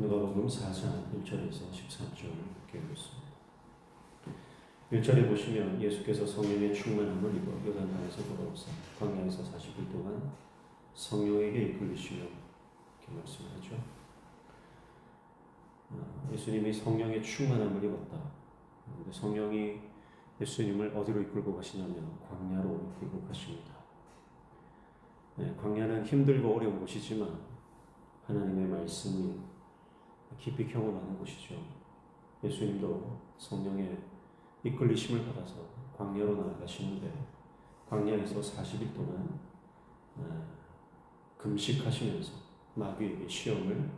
누가복음 4장 1절에서 13절 읽겠습니다. 1절에 보시면 예수께서 성령의 충만함을 입어 요단강에서 걸어오사 광야에서 40일 동안 성령에게 이끌리시며 이렇게 말씀하죠. 예수님이 성령의 충만함을 입었다. 그런데 성령이 예수님을 어디로 이끌고 가시냐면 광야로 이끌고 가십니다. 광야는 힘들고 어려운 곳이지만 하나님의 말씀이 깊이 경험하는 곳이죠. 예수님도 성령의 이끌리심을 받아서 광야로 나아가시는데 광야에서 40일 동안 금식하시면서 마귀에게 시험을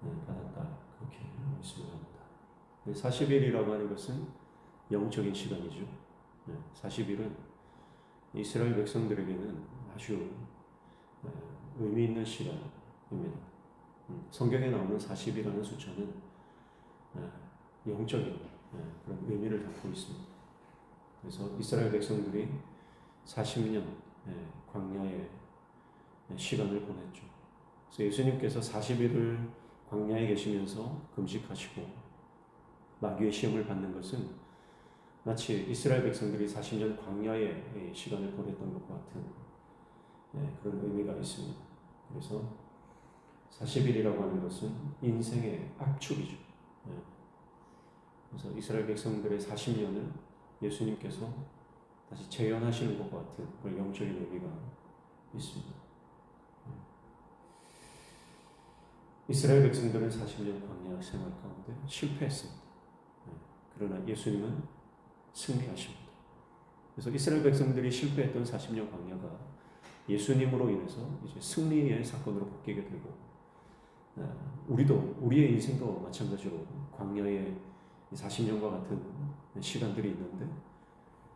받았다. 그렇게 말씀을 합니다. 40일이라고 하는 것은 영적인 시간이죠. 40일은 이스라엘 백성들에게는 아주 의미 있는 시간입니다. 성경에 나오는 40이라는 숫자는 영적인 그런 의미를 담고 있습니다. 그래서 이스라엘 백성들이 40년 광야의 시간을 보냈죠. 그래서 예수님께서 40일을 광야에 계시면서 금식하시고 마귀의 시험을 받는 것은 마치 이스라엘 백성들이 40년 광야의 시간을 보냈던 것과 같은 그런 의미가 있습니다. 그래서 40일이라고 하는 것은 인생의 압축이죠. 그래서 이스라엘 백성들의 40년을 예수님께서 다시 재현하시는 것과 같은 그런 영적인 의미가 있습니다. 이스라엘 백성들은 40년 광야 생활 가운데 실패했습니다. 그러나 예수님은 승리하십니다. 그래서 이스라엘 백성들이 실패했던 40년 광야가 예수님으로 인해서 이제 승리의 사건으로 바뀌게 되고 우리의 인생도 마찬가지로 광야의 40년과 같은 시간들이 있는데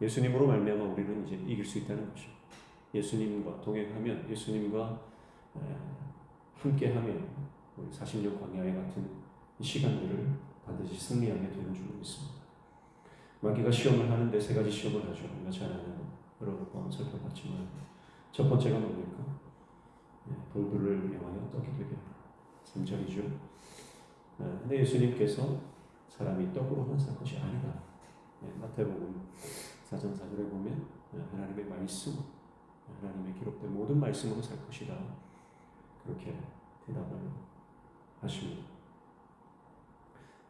예수님으로 말미암아 우리는 이제 이길 수 있다는 것이죠. 예수님과 동행하면, 예수님과 함께하면 우리 40년 광야의 같은 시간들을 반드시 승리하게 되는 줄 믿습니다. 마귀가 시험을 하는데 세 가지 시험을 하죠. 우리가 잘 아는 여러 번 살펴봤지만 첫 번째가 뭡니까? 돌들을 명하여 떡이 되게 하라. 3절이죠. 근데 예수님께서 사람이 떡으로만 살 것이 아니다. 마태복음 4장 4절에 보면 하나님의 말씀, 하나님의 기록된 모든 말씀으로 살 것이다. 그렇게 대답을 하십니다.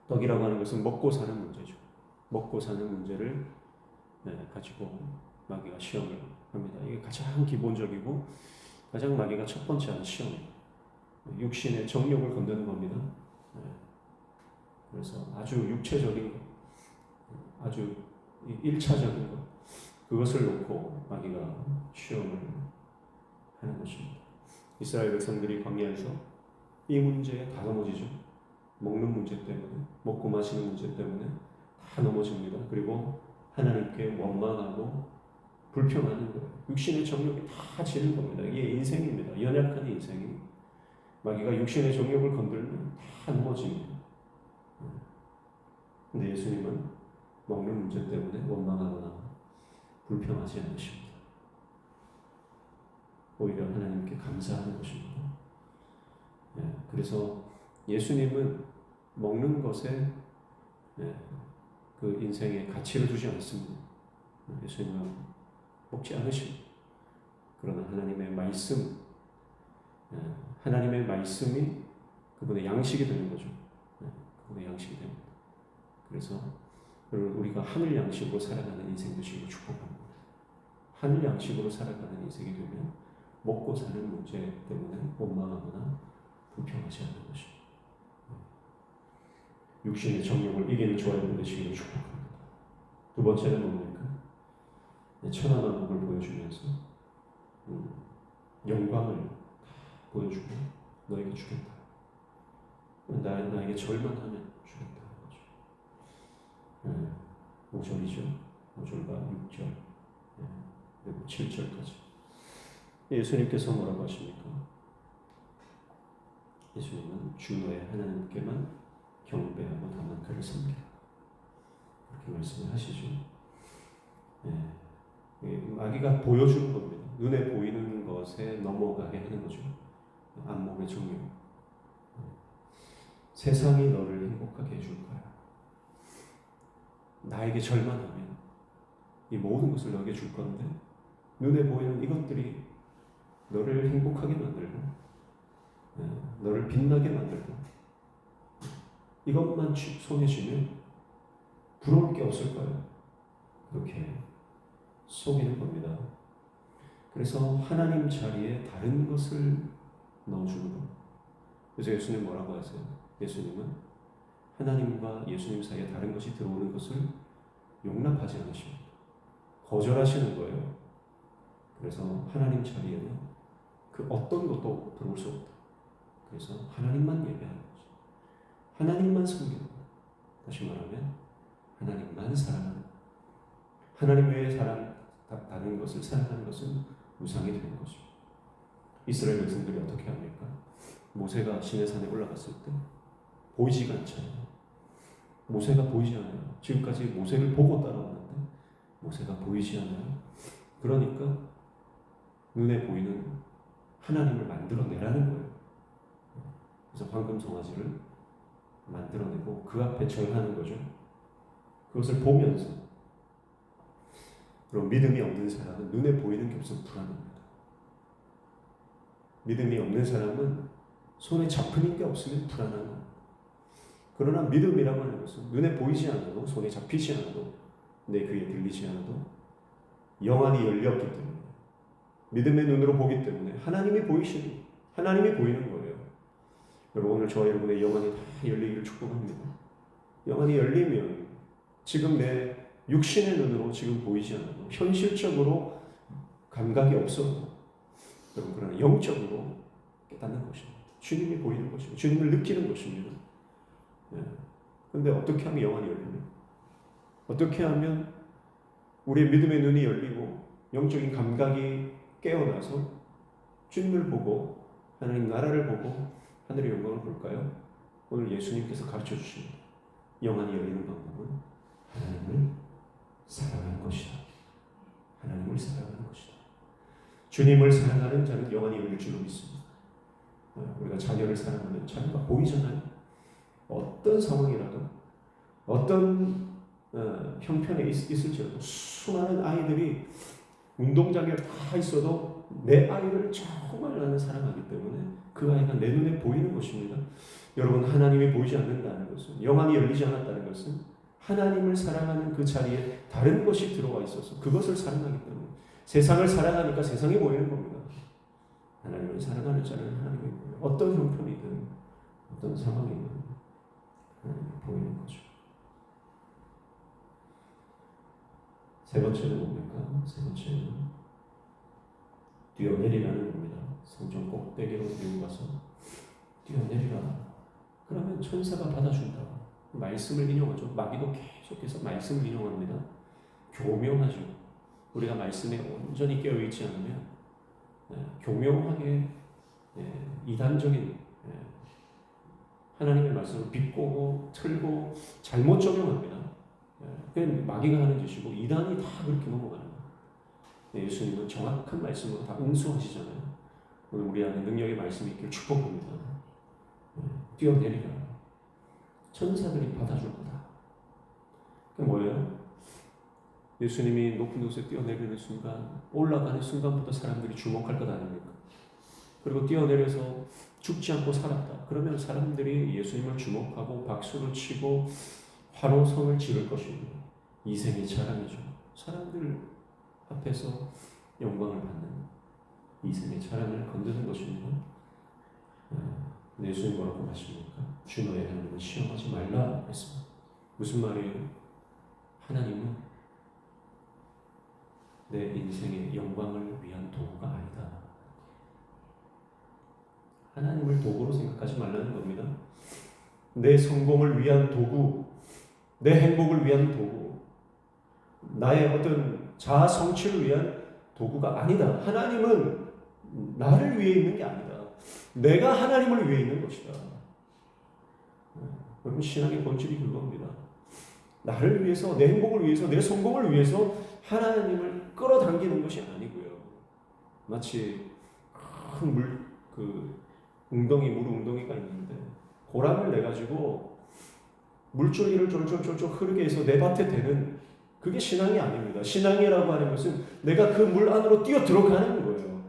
떡이라고 하는 것은 먹고 사는 문제죠. 먹고 사는 문제를 가지고 마귀가 시험을 합니다. 이게 가장 기본적이고 가장 마귀가 첫 번째 하는 시험입니다. 육신의 정욕을 건드는 겁니다. 그래서 아주 육체적인 것, 아주 1차적인 것, 그것을 놓고 마귀가 시험을 하는 것입니다. 이스라엘 백성들이 광야에서 이 문제에 다 넘어지죠. 먹는 문제 때문에, 먹고 마시는 문제 때문에 다 넘어집니다. 그리고 하나님께 원망하고 불평하는 거예요. 육신의 정욕이 다 지는 겁니다. 이게 인생입니다. 연약한 인생이 마귀가 육신의 정욕을 건들면 다 넘어집니다. 근데 예수님은 먹는 문제 때문에 원망하거나 불평하지 않으십니다. 오히려 하나님께 감사하는 것입니다. 그래서 예수님은 먹는 것에 그 인생에 가치를 두지 않습니다. 예수님은 먹지 않으십니다. 그러나 하나님의 말씀, 하나님의 말씀이 그분의 양식이 되는 거죠. 그분의 양식이 됩니다. 그래서 우리가 하늘 양식으로 살아가는 인생 되시고 축복합니다. 하늘 양식으로 살아가는 인생이 되면 먹고 사는 문제 때문에 원망하거나 불평하지 않는 것입니다. 육신의 정욕을 이기는 저여러분 되시기를 축복합니다. 두 번째는 뭡니까? 천하만 복을 보여주면서 영광을 보여주고 너에게 주겠다. 나에게 절만 하면 주겠다. 5절이죠. 5절과 6절 그리고 7절까지 예수님께서 뭐라고 하십니까? 예수님은 주 너의 하나님께만 경배하고 다만 그를 섬기라. 그렇게 말씀을 하시죠. 마귀가 보여주는 겁니다. 눈에 보이는 것에 넘어가게 하는 거죠. 안목의 정욕. 세상이 너를 행복하게 해줄까요? 나에게 절만하면 이 모든 것을 너에게 줄 건데 눈에 보이는 이것들이 너를 행복하게 만들고 너를 빛나게 만들고 이것만 손에 쥐면 부러울 게 없을까요? 그렇게 속이는 겁니다. 그래서 하나님 자리에 다른 것을 넣어주는 것. 그래서 예수님 뭐라고 하세요? 예수님은 하나님과 예수님 사이에 다른 것이 들어오는 것을 용납하지 않으십니다. 거절하시는 거예요. 그래서 하나님 자리에는 그 어떤 것도 들어올 수 없다. 그래서 하나님만 예배하는 거죠. 하나님만 섬기는 거예요. 다시 말하면 하나님만 사랑하는 거예요. 하나님 외에 다른 것을 사랑하는 것은 우상이 되는 것이죠. 이스라엘 백성들이 어떻게 합니까? 모세가 시내산에 올라갔을 때 보이지가 않잖아요. 모세가 보이지 않아요. 지금까지 모세를 보고 따라왔는데 모세가 보이지 않아요. 그러니까 눈에 보이는 하나님을 만들어내라는 거예요. 그래서 황금 송아지를 만들어내고 그 앞에 절하는 거죠. 그것을 보면서. 그럼 믿음이 없는 사람은 눈에 보이는 게 없으면 불안합니다. 믿음이 없는 사람은 손에 잡히는 게 없으면 불안한 겁니다. 그러나 믿음이라고 하는 것은 눈에 보이지 않아도, 손에 잡히지 않아도, 내 귀에 들리지 않아도 영안이 열렸기 때문에, 믿음의 눈으로 보기 때문에 하나님이 보이시니, 하나님이 보이는 거예요. 여러분, 오늘 저와 여러분의 영안이 다 열리기를 축복합니다. 영안이 열리면 지금 내 육신의 눈으로 지금 보이지 않아도, 현실적으로 감각이 없어도 여러분, 그러나 영적으로 깨닫는 것입니다. 주님이 보이는 것입니다. 주님을 느끼는 것입니다. 그런데 어떻게 하면 영안이 열립니까? 어떻게 하면 우리의 믿음의 눈이 열리고 영적인 감각이 깨어나서 주님을 보고 하나님 나라를 보고 하늘의 영광을 볼까요? 오늘 예수님께서 가르쳐 주십니다. 영안이 열리는 방법은 하나님을 사랑하는 것이다. 하나님을 사랑하는 것이다. 주님을 사랑하는 자는 영안이 열릴 줄로 믿습니다. 우리가 자녀를 사랑하면 자녀가 보이잖아요. 어떤 상황이라도 어떤 형편에 있을지라도 수많은 아이들이 운동장에 다 있어도 내 아이를 정말 나는 사랑하기 때문에 그 아이가 내 눈에 보이는 것입니다. 여러분, 하나님이 보이지 않는다는 것은, 영안이 열리지 않았다는 것은 하나님을 사랑하는 그 자리에 다른 것이 들어와 있어서 그것을 사랑하기 때문에, 세상을 사랑하니까 세상이 보이는 겁니다. 하나님을 사랑하는 자는 하나님이 보여요. 어떤 형편이든 어떤 상황이든 하나님이 보이는 거죠. 세 번째는 뭡니까? 세 번째는 뛰어내리라는 겁니다. 성전 꼭대기로 들고 가서 뛰어내리라. 그러면 천사가 받아준다. 말씀을 인용하죠. 마귀도 계속해서 말씀을 인용합니다. 교묘하죠. 우리가 말씀에 온전히 깨어있지 않으면 교묘하게 이단적인 하나님의 말씀을 비꼬고 틀고 잘못 적용합니다. 그게 마귀가 하는 짓이고 이단이 다 그렇게 넘어가는 거예요. 예수님은 정확한 말씀으로 다 응수하시잖아요. 오늘 우리 안에 능력의 말씀이 있기를 축복합니다. 뛰어내리라. 천사들이 받아줄 거다. 그게 뭐예요? 예수님이 높은 곳에 뛰어내리는 순간, 올라가는 순간부터 사람들이 주목할 것 아닙니까? 그리고 뛰어내려서 죽지 않고 살았다. 그러면 사람들이 예수님을 주목하고 박수를 치고 환호성을 지를 것입니다. 이생의 자랑이죠. 사람들 앞에서 영광을 받는 이생의 자랑을 건드는 것입니다. 예수님 뭐라고 하십니까? 주 너의 하나님을 시험하지 말라 했습니다. 무슨 말이에요? 하나님은 내 인생의 영광을 위한 도구가 아니다. 하나님을 도구로 생각하지 말라는 겁니다. 내 성공을 위한 도구, 내 행복을 위한 도구, 나의 어떤 자아 성취를 위한 도구가 아니다. 하나님은 나를 위해 있는 게 아니다. 내가 하나님을 위해 있는 것이다. 여러분, 신앙의 본질이 그겁니다. 나를 위해서, 내 행복을 위해서, 내 성공을 위해서 하나님을 끌어당기는 것이 아니고요. 마치 큰 물 웅덩이가 있는데 보람을 내 가지고 물줄기를 쫄쫄쫄쫄 흐르게 해서 내 밭에 대는 그게 신앙이 아닙니다. 신앙이라고 하는 것은 내가 그 물 안으로 뛰어 들어가는 거예요.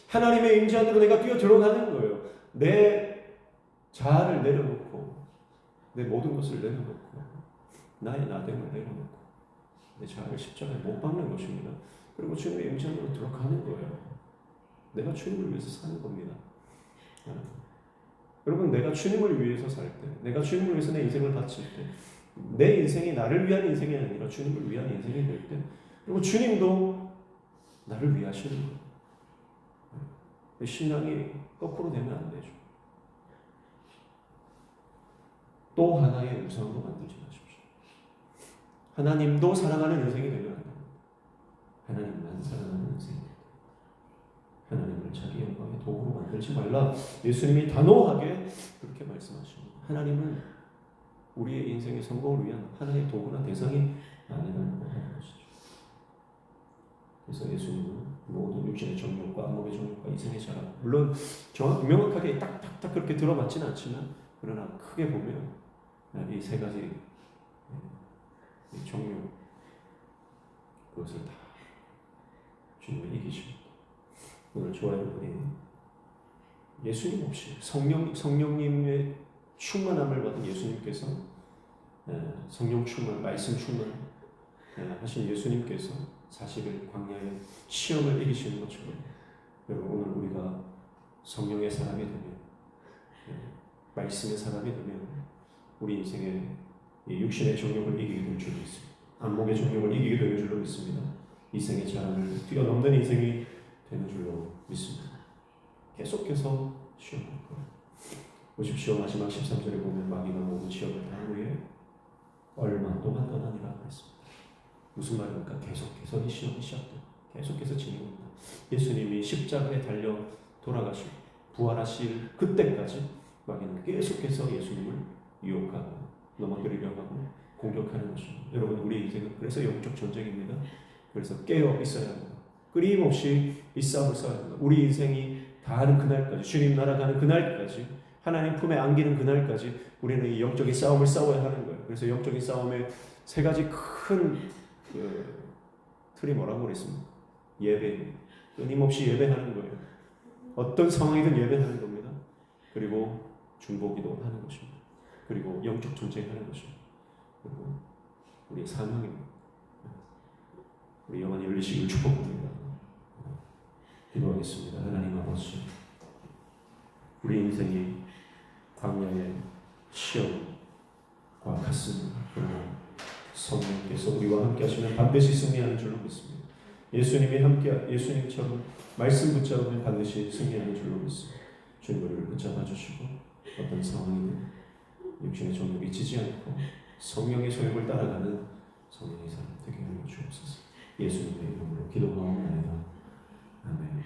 하나님의 임재 안으로 내가 뛰어 들어가는 거예요. 내 자아를 내려놓고 내 모든 것을 내려놓고 나의 나됨을 내려놓고 내 자아를 십자가에 못 박는 것입니다. 그리고 주님의 임재 안으로 들어가는 거예요. 내가 주님을 위해서 사는 겁니다. 여러분, 내가 주님을 위해서 살 때, 내가 주님을 위해서 내 인생을 바칠 때, 내 인생이 나를 위한 인생이 아니라 주님을 위한 인생이 될 때, 그리고 주님도 나를 위하시는 거예요. 신앙이 거꾸로 되면 안 되죠. 또 하나의 우상으로 만들지 마십시오. 하나님도 사랑하는 인생이 되면 안 됩니다. 하나님만 사랑하는 인생이 됩니다. 하나님을 자기 영광의 도구로 만들지 말라. 예수님이 단호하게 그렇게 말씀하십니다. 하나님은 우리의 인생의 성공을 위한 하나의 도구나 대상이 아니라는 것이죠. 그래서 예수님은 모든 육신의 정욕과 안목의 정욕과 이생의 자랑, 물론 명확하게 딱딱딱 그렇게 들어맞지는 않지만, 그러나 크게 보면 이 세 가지 정욕, 그것을 다 주님을 이기십니다. 오늘 좋아하는 분이 예수님 없이 성령님의 충만함을 받은 예수님께서, 성령 충만, 말씀 충만 하신 예수님께서 40일 광야의 시험을 이기시는 것처럼, 여러분, 오늘 우리가 성령의 사람이 되면, 말씀의 사람이 되면 우리 인생의 육신의 정욕을 이기게 될 줄로 믿습니다. 안목의 정욕을 이기게 되는 줄로 믿습니다. 이생의 자랑을 뛰어넘는 인생이 되는 줄로 믿습니다. 계속해서 시험할 거예요. 보십시오. 마지막 13절에 보면 마귀가 모든 시험을 다 후에 얼마 동안 떠나니라 그랬습니다. 무슨 말입니까? 계속해서 이 시험이 시작돼요. 계속해서 진행됩니다. 예수님이 십자가에 달려 돌아가시고 부활하실 그때까지 마귀는 계속해서 예수님을 유혹하고 넘어뜨리려고 하고 공격하는 것입니다. 여러분, 우리 인생은 그래서 영적 전쟁입니다. 그래서 깨어 있어야 합니다. 끊임없이 이 싸움을 싸워야 합니다. 우리 인생이 다하는 그날까지, 주님 나라 가는 그날까지, 하나님 품에 안기는 그날까지 우리는 이 영적인 싸움을 싸워야 하는 거예요. 그래서 영적인 싸움의 세 가지 큰 틀이 뭐라고 그랬습니까? 예배입니다. 끊임없이 예배하는 거예요. 어떤 상황이든 예배하는 겁니다. 그리고 중보기도 하는 것입니다. 그리고 영적 전쟁하는 것입니다. 그리고 우리의 사명입니다. 우리 영원히 열리시길 축복합니다. 기도하겠습니다. 하나님 아버지, 우리 인생이 광야의 시험과 같습니다. 그러나 성령께서 우리와 함께 하시면 반드시 승리하는 줄로 믿습니다. 예수님처럼 말씀 붙잡으면 반드시 승리하는 줄로 믿습니다. 주님을 붙잡아 주시고 어떤 상황이든 육신의 정욕이 지지 않고 성령의 소욕을 따라가는 성령의 사람 되게 하여 주옵소서. 예수님의 이름으로 기도하옵나이다. 아멘.